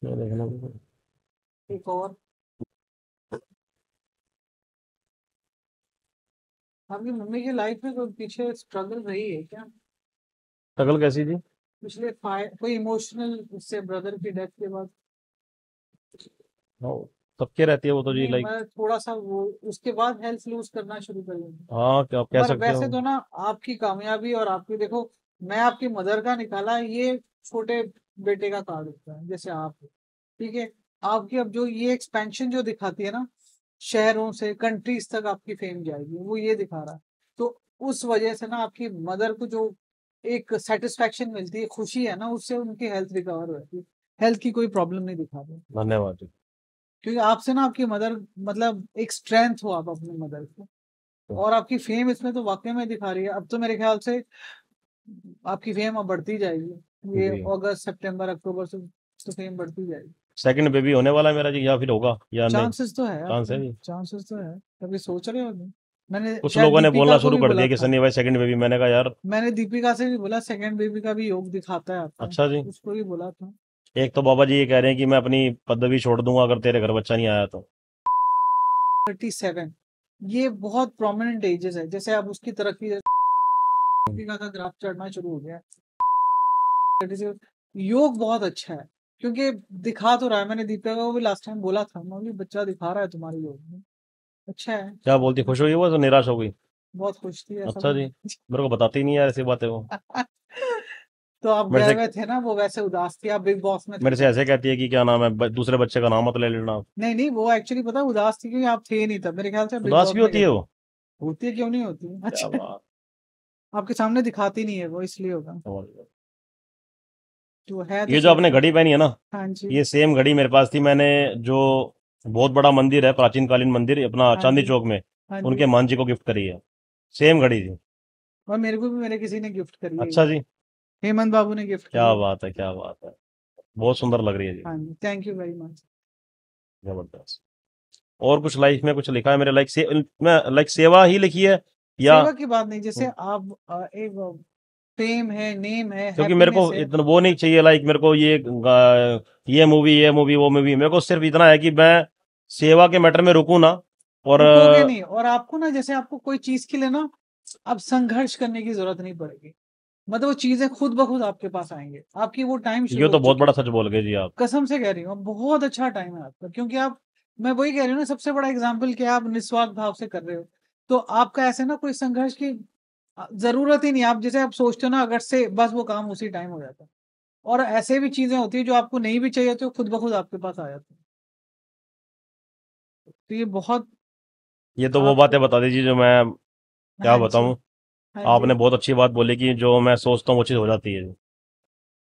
मैं देखना। एक और, आपकी मम्मी की लाइफ में कोई पीछे स्ट्रगल रही है क्या? टकल कैसी जी? पिछले कोई इमोशनल, उससे ब्रदर की डेथ के बाद? हाँ, सबके रहती है वो तो जी, नहीं, लाइक। मैं थोड़ा सा वो, उसके बाद हेल्थ लूज करना शुरू कर दूंगी। हाँ, क्या आप कह पर सकते हो। वैसे तो ना, आपकी कामयाबी और आपकी देखो, मैं आपकी मदर का निकाला, ये छोटे बेटे का कार्ड होता है जैसे आप हो, ठीक है। आपकी अब जो ये एक्सपेंशन जो दिखाती है ना, शहरों से कंट्रीज तक आपकी फेम जाएगी, वो ये दिखा रहा है। तो उस वजह से ना आपकी मदर को जो एक सेटिस्फेक्शन मिलती है, खुशी है ना, उससे उनकी हेल्थ रिकवर हो जाती है। हेल्थ की कोई प्रॉब्लम नहीं दिखा रहे, धन्यवाद जी। क्योंकि आपसे ना आपकी मदर, मतलब एक स्ट्रेंथ हो आप अपनी मदर को, और आपकी फेम इसमें तो वाकई में दिखा रही है। अब तो मेरे ख्याल से आपकी फेम अब बढ़ती जाएगी, ये जी, अगस्त सितंबर अक्टूबर से तो फेम बढ़ती जाएगी। सेकंड बेबी होने वाला है मेरा जी, या फिर होगा या नहीं? चांसेस तो है चांस आपके, है जी। चांसेस तो है। कभी सोच रहे हो नहीं? मैंने कुछ शायद लोगों ने दीपिका बोलना को शुरू भी कर बोला दिया कि था, सन्नी भाई सेकंड बेबी, मैंने कहा यार। मैंने दीपिका से भी बोला सेकंड बेबी का भी योग दिखाता है आपका, अच्छा जी। उसको भी बोला था। एक तो बाबा जी ये कह रहे हैं कि मैं अपनी पदवी छोड़ दूंगा अगर तेरे घर बच्चा नहीं आया तो। 37, ये बहुत प्रोमिनेंट एजेस है, जैसे अब उसकी तरक्की, दीपिका का ग्राफ चढ़ना शुरू हो गया है। 37 योग बहुत अच्छा है, क्योंकि दिखा तो रहा है, मैंने दीपिका को भी लास्ट टाइम बोला था, मैं बोली बच्चा दिखा रहा है तुम्हारे योग में, अच्छा है। क्या बोलती, खुश हुई वो तो निराश हो गई? बहुत खुश थी ऐसा अच्छा तो। जी। मेरे को बताती ही नहीं यार ऐसी बातें वो। तो आप मेरे गए से हुए थे ना, वो वैसे उदास थी, आप बिग बॉस में थे मेरे से तो। ऐसे कहती है कि क्या नाम है, दूसरे बच्चे का नाम मत ले लेना आप। नहीं नहीं, वो एक्चुअली पता है उदास थी क्योंकि आप थे नहीं तब, मेरे ख्याल से बिग उदास बॉस भी में होती गए है थे। वो? होती है, क्यों नहीं होती, क्या अच्छा। बात। आपके सामने दिखाती नहीं है वो, इसलिए होगा। तो है तो ये जो सही आपने है। घड़ी पहनी है ना, हाँ जी। ये सेम घड़ी मेरे पास थी। मैंने जो बहुत बड़ा मंदिर है, प्राचीन कालीन मंदिर अपना हाँ चांदी जी। चौक में, हाँ जी। उनके मान जी को गिफ्ट करी है। सेम घड़ी थी। और मेरे को भी मेरे किसी ने गिफ्ट करी है अच्छा ये, जी। हेमंत बाबू ने गिफ्ट करी क्या है। बात है, क्या बात है। बहुत सुंदर लग रही है जी। हाँ जी, थैंक यू वेरी मच। जबरदस्त। और कुछ लाइफ में कुछ लिखा है मेरे, लाइक मैं लाइक सेवा ही लिखी है या? सेवा की बात नहीं, जैसे आप एक फेम है, नेम है, क्योंकि मेरे को हैप्पीनेस है। इतना वो नहीं चाहिए, लाइक मेरे को ये मूवी वो मूवी, मेरे को सिर्फ इतना है कि मैं सेवा के मैटर में रुकूं ना। और रुकोगे नहीं, और आपको ना, जैसे आपको कोई चीज के लिए ना अब संघर्ष करने की जरूरत नहीं पड़ेगी, मतलब वो चीजें खुद ब खुद आपके पास आएंगे, आपकी वो टाइम ये शुरू हो तो बहुत चुकी बड़ा है। सच बोल गए जी आप। कसम से कह रही हूँ, बहुत अच्छा टाइम है आपका, क्योंकि आप, मैं वही कह रही हूँ ना, सबसे बड़ा एग्जाम्पल क्या, आप निस्वार्थ भाव से कर रहे हो। तो आपका ऐसे ना कोई संघर्ष की जरूरत ही नहीं, आप जैसे आप सोचते हो ना, अगर से बस वो काम उसी टाइम हो जाता है। और ऐसे भी चीजें होती है जो आपको नहीं भी चाहिए, तो खुद ब खुद आपके पास आ जाती है। तो ये बहुत ये तो वो आपको, बातें बता दीजिए जो मैं क्या हाँ जी। बताऊं। हाँ जी। आपने बहुत अच्छी बात बोली कि जो मैं सोचता हूँ वो चीज़ हो जाती है।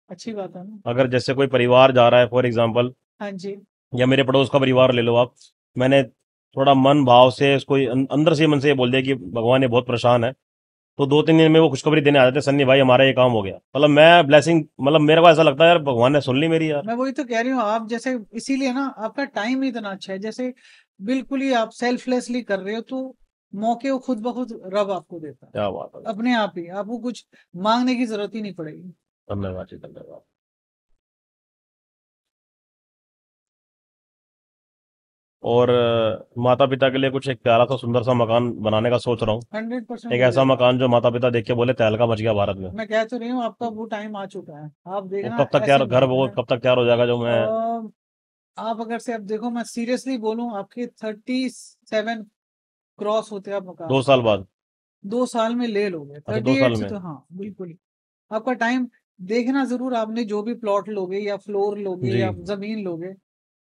अच्छी बात है ना। अगर जैसे कोई परिवार जा रहा है फॉर एग्जाम्पल, हाँ जी। या मेरे पड़ोस का परिवार ले लो आप, मैंने थोड़ा मन भाव से उसको अंदर से मन से ये बोल दिया कि भगवान ये बहुत परेशान है, तो 2-3 दिन में वो खुशखबरी देने आ जाते हैं, सन्नी भाई हमारा ये काम हो गया। मतलब मैं ब्लेसिंग, मतलब मेरे को ऐसा लगता है यार भगवान ने सुन ली मेरी यार। मैं वही तो कह रही हूँ, आप जैसे, इसीलिए ना आपका टाइम ही इतना अच्छा है, जैसे बिल्कुल ही आप सेल्फलेसली कर रहे हो, तो मौके वो खुद ब खुद रब आपको देता है, क्या बात है। अपने आप ही, आपको कुछ मांगने की जरूरत ही नहीं पड़ेगी। धन्यवाद जी, धन्यवाद। और माता पिता के लिए कुछ एक प्यारा सा सुंदर सा मकान बनाने का सोच रहा हूँ। 100% एक हो ऐसा जाएगा। मकान जो माता पिता देख के बोले तहलका मच गया भारत में। मैं कह तो रही हूँ, आपका वो टाइम आ चुका है, आप वो देखना कब तक ऐसे तैयार, घर घर वो में। कब तक तैयार हो जाएगा जो मैं? आप अगर से, अब देखो, मैं सीरियसली बोलूं, आपके 37 क्रॉस होते आप मकान, 2 साल बाद? 2 साल में ले लोगे, अच्छा, 2 साल 38 से में। तो हाँ बिल्कुल ही। आपका टाइम देखना जरूर, आपने जो भी प्लॉट लोगे या फ्लोर लोगे जी। या जमीन लोगे,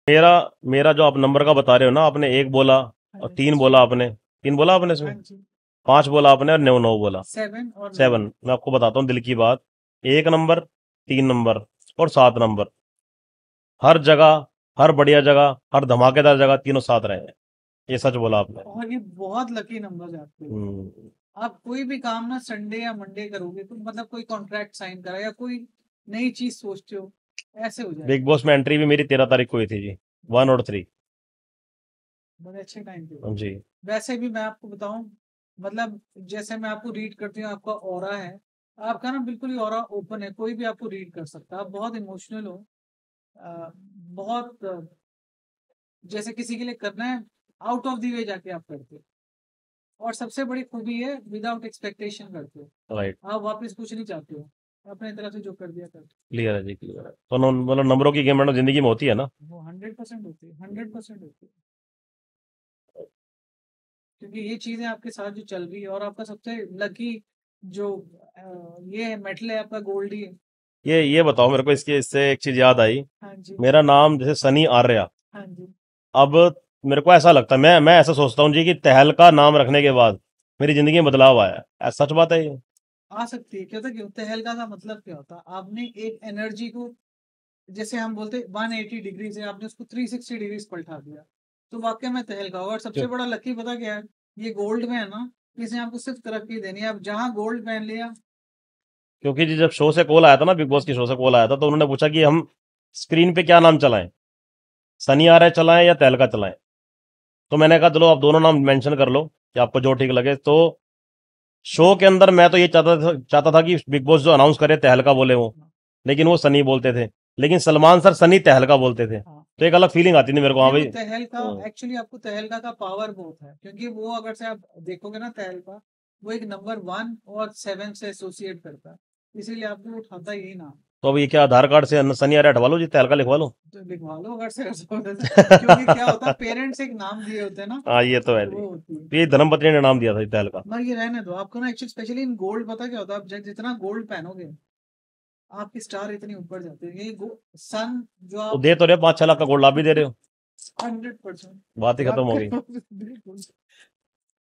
मेरा मेरा जो आप नंबर का बता रहे हो ना, आपने एक बोला और तीन बोला आपने, तीन बोला आपने हाँ इसमें, जी, पांच बोला आपने और नौ नौ बोला। 7 और 9। 7। मैं आपको बताता हूँ दिल की बात, एक नंबर, तीन नंबर और 7 नंबर, हर जगह, हर बढ़िया जगह, हर धमाकेदार जगह तीनों साथ रहे हैं। ये सच बोला आपने। और ये बहुत लकी नंबर है आपके लिए। हम्म। आप कोई भी काम ना संडे या मंडे करोगे तो मतलब कोई कॉन्ट्रैक्ट साइन करा या कोई नई चीज सोचते हो, ऐसे हो जाएगा। बिग बॉस में एंट्री भी मेरी 13 तारीख को हुई थी जी, 1 और 3। बड़े अच्छे टाइम पे। जी। वैसे भी मैं आपको बताऊं, मतलब जैसे मैं आपको रीड करती हूँ, आपका ऑरा है, आपका ना बिल्कुल ही ऑरा ओपन है, कोई भी आपको रीड कर सकता है। आप बहुत इमोशनल हो, बहुत जैसे किसी के लिए करना है, आउट ऑफ द वे जाके आप करते हो। और सबसे बड़ी खूबी है, विदाउट एक्सपेक्टेशन करते हो। राइट। आप वापस कुछ नहीं चाहते हो, अपने तरफ से जो कर दिया करते क्लियर है जी, क्लियर है। तो मतलब नंबरों की गेम मैडम जिंदगी में होती है ना। हो। वो 100% होती है, 100% होती है। क्योंकि ये चीजें आपके साथ जो चल रही है, और आपका सबसे लकी जो ये मेटल है आपका, गोल्ड ही है। ये बताओ मेरे को, इसके इससे एक चीज याद आई। हाँ जी, मेरा नाम जैसे सनी आर्या, हाँ जी। अब मेरे को ऐसा लगता है, मैं ऐसा सोचता हूँ जी कि तहलका नाम रखने के बाद मेरी जिंदगी में बदलाव आया है। ऐसा सच बात है ये? आ सकती है, क्या होता है, क्यों तहलका का मतलब क्या होता है, आपने एक एनर्जी को, जैसे हम बोलते 180 डिग्री से आपने उसको 360 डिग्री पलटा दिया, तो वाकई में तहलका होगा। और सबसे क्यों? बड़ा लकी पता क्या है, ये गोल्ड में है ना, इसने आपको सिर्फ तरक्की देनी है। आप जहाँ गोल्ड पहन लिया। क्योंकि जी जब शो से कॉल आया था ना, बिग बॉस की शो से कॉल आया था, तो उन्होंने पूछा कि हम स्क्रीन पे क्या नाम चलाएं, सनी आर्या चलाएं या तहलका चलाएं। तो मैंने कहा चलो आप दोनों नाम मेंशन कर लो कि आपको जो ठीक लगे। तो शो के अंदर मैं तो ये चाहता था कि बिग बॉस जो अनाउंस करे तहलका बोले वो, लेकिन वो सनी बोलते थे। लेकिन सलमान सर सनी तहलका बोलते थे, हाँ, तो एक अलग फीलिंग आती थी मेरे को, हाँ देखो भाई। तहलका, एक्चुअली आपको तहलका का पावर बहुत है, क्योंकि वो अगर से आप देखोगे ना तहलका, वो एक नंबर 1 और 7 से एसोसिएट करता है, इसीलिए आपको उठाता यही नाम। तो अब ये क्या आधार कार्ड से सनी आर्या हटवा लो जी, तहलका लिखवा लो। तो लिखवा लो अगर से ऐसा होता है। क्योंकि क्या होता है, पेरेंट्स एक नाम दिए होते हैं ना, हाँ ये तो है तो जी। वो होती है। तो ये धर्मपत्नी ने नाम दिया था जी तहलका। मगर ये रहने दो, आपको ना एक्चुअली स्पेशली इन गोल्ड पता क्या होता है, आप जितना गोल्ड पहनोगे आपकी स्टार इतनी ऊपर जाती है। ये सन जो तो आप दे तो रहे हो, 5-6 लाख का गोल्ड आप भी दे रहे हो, 100%, बात ही खत्म हो गई। बिल्कुल,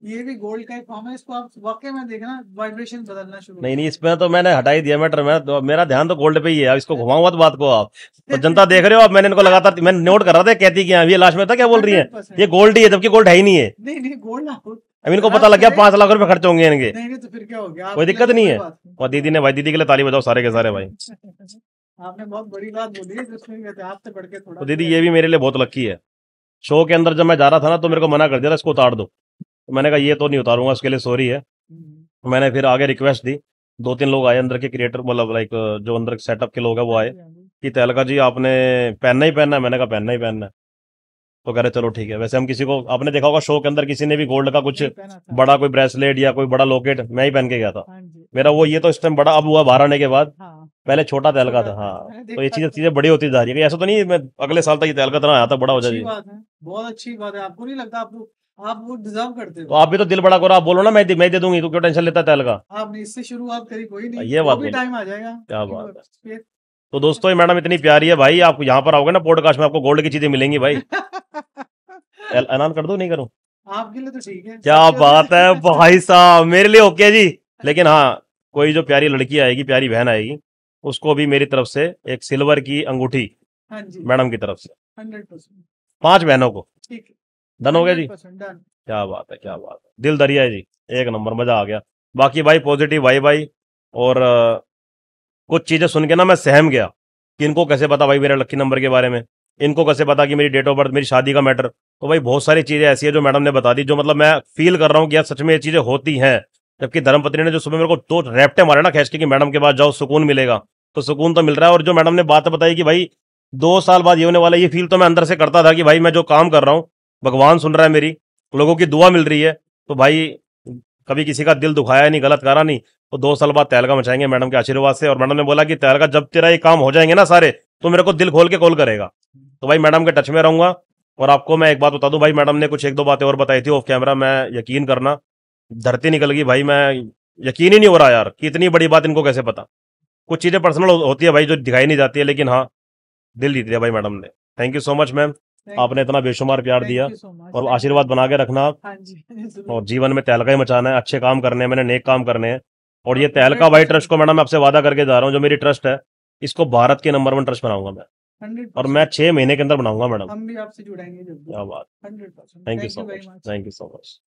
ये भी गोल्ड का एक फॉर्म है। इसको आप वाकई में देखना, वाइब्रेशन बदलना शुरू नहीं नहीं, होगा। इसमें तो मैंने हटा ही दिया मैटर, मेरा ध्यान तो गोल्ड पे ही है। अब इसको घुमाऊं मत बात को आप, तो जनता देख रहे हो। अब मैंने इनको लगातार मैंने नोट कर रहा था, कहती कि हाँ, ये लास्ट में था क्या बोल रही है, 100%। ये गोल्ड ही है, जबकि गोल्ड है ही नहीं है। नहीं नहीं, गोल्ड आप अब इनको पता रब लग गया करे। 5 लाख रुपए खर्च होंगे इनके। नहीं नहीं, तो फिर क्या हो गया, कोई आपके लिए दिक्कत तो नहीं कोई है। बात नहीं, और कोई दीदी बात ने, भाई दीदी के लिए ताली बजाओ सारे के सारे भाई। नहीं। आपने बहुत बड़ी बात बोली है, जिसमें भी कहते हैं, आपसे बढ़ के थोड़ा तो कोई दीदी ये भी ऐसा। मेरे लिए बहुत लकी है। शो के अंदर जब मैं जा रहा था ना, तो मेरे को मना कर दिया था इसको उतार दो। तो मैंने कहा ये तो नहीं उतारूंगा, उसके लिए सॉरी है। हम्म, मैंने फिर आगे रिक्वेस्ट दी, 2-3 लोग आए अंदर के क्रिएटर, मतलब लाइक जो अंदर सेटअप के लोग हैं वो हाँ आए जी, हाँ जी। कि तहलका जी आपने पहनना ही पहनना है। मैंने कहा पहनना ही पहनना है। तो कह रहे चलो ठीक है। वैसे हम किसी को, आपने देखा होगा शो के अंदर किसी ने भी गोल्ड का कुछ नहीं पहना था। बड़ा कोई ब्रेसलेट या कोई बड़ा लॉकेट मैं ही पहन के गया था। हाँ जी, मेरा वो, ये तो इस टाइम बड़ा अब हुआ बाहर आने के बाद, हाँ। पहले छोटा तहलका छोटा था। था, हाँ। मैंने तो ये देखा चीजें था। चीजें बड़ी होती जा रही है, ऐसा तो नहीं है मैं अगले साल तक ये तहलका तरह आया था, बड़ा हो जाए अच्छी जी। बात है, बहुत अच्छी बात है। आपको नहीं लगता आप वो डिजर्व करते तो हो। आप भी तो दिल बड़ा करो, आप बोलो ना मैं दे दूंगी, तो क्यों टेंशन लेता है तहलका। आपने इससे शुरुआत करी, कोई नहीं, ये वो बात भी बोलो, टाइम आ जाएगा। क्या You बात है। are faith। तो दोस्तों ये मैडम इतनी प्यारी है भाई, आप यहाँ पर आओगे ना पॉडकास्ट में, आपको गोल्ड की चीजें मिलेंगी भाई। ऐलान कर दूं नहीं करूं? आपके लिए तो ठीक है, क्या सबके बात है लिए। भाई साहब, मेरे लिए ओके जी। लेकिन हाँ, कोई जो प्यारी लड़की आएगी, प्यारी बहन आएगी, उसको भी मेरी तरफ से एक सिल्वर की अंगूठी हाँ जी, मैडम की तरफ से, 100%। 5 बहनों को। ठीक डन है, हो गया जी। 100% डन। क्या बात है, क्या बात है, दिल दरिया है जी। एक नंबर, मजा आ गया। बाकी भाई पॉजिटिव भाई भाई। और कुछ चीजें सुन के ना मैं सहम गया कि इनको कैसे पता भाई मेरे लकी नंबर के बारे में, इनको कैसे पता कि मेरी डेट ऑफ बर्थ, मेरी शादी का मैटर। तो भाई बहुत सारी चीजें ऐसी है जो मैडम ने बता दी, जो मतलब मैं फील कर रहा हूँ कि यार सच में ये चीजें होती हैं। जबकि धर्मपत्नी ने जो सुबह मेरे को 2 रैप्टे मारे ना खींच के कि मैडम के पास जाओ सुकून मिलेगा, तो सुकून तो मिल रहा है। और जो मैडम ने बात बताई कि भाई 2 साल बाद ये होने वाला है, ये फील तो मैं अंदर से करता था कि भाई मैं जो काम कर रहा हूँ भगवान सुन रहा है मेरी, लोगों की दुआ मिल रही है। तो भाई कभी किसी का दिल दुखाया नहीं, गलत करा नहीं। तो 2 साल बाद तहलका मचाएंगे मैडम के आशीर्वाद से। और मैडम ने बोला कि तहलका जब तेरा ये काम हो जाएंगे ना सारे, तो मेरे को दिल खोल के कॉल करेगा। तो भाई मैडम के टच में रहूंगा। और आपको मैं एक बात बता दूं भाई, मैडम ने कुछ 1-2 बातें और बताई थी ऑफ कैमरा, मैं यकीन करना धरती निकल गई भाई। मैं यकीन ही नहीं हो रहा यार कि इतनी बड़ी बात इनको कैसे पता। कुछ चीजें पर्सनल होती है भाई जो दिखाई नहीं जाती है, लेकिन हाँ, दिल जीत लिया भाई मैडम ने। Thank you so much ma'am. आपने इतना बेशुमार प्यार दिया थैंक यू सो मच। और आशीर्वाद बना के रखना आप। हाँ जी जरूर। और जीवन में तहलका ही मचाना है, अच्छे काम करने हैं, मैंने नेक काम करने हैं। और ये हाँ, तहलका भाई 100% ट्रस्ट को मैडम मैं आपसे वादा करके जा रहा हूँ, जो मेरी ट्रस्ट है इसको भारत के नंबर 1 ट्रस्ट बनाऊंगा मैं। और मैं 100% 6 महीने के अंदर बनाऊंगा मैडम। हम भी आपसे जुड़ेंगे जल्दी। क्या बात। 100%। Thank you thank so you very much, much. Thank you so much.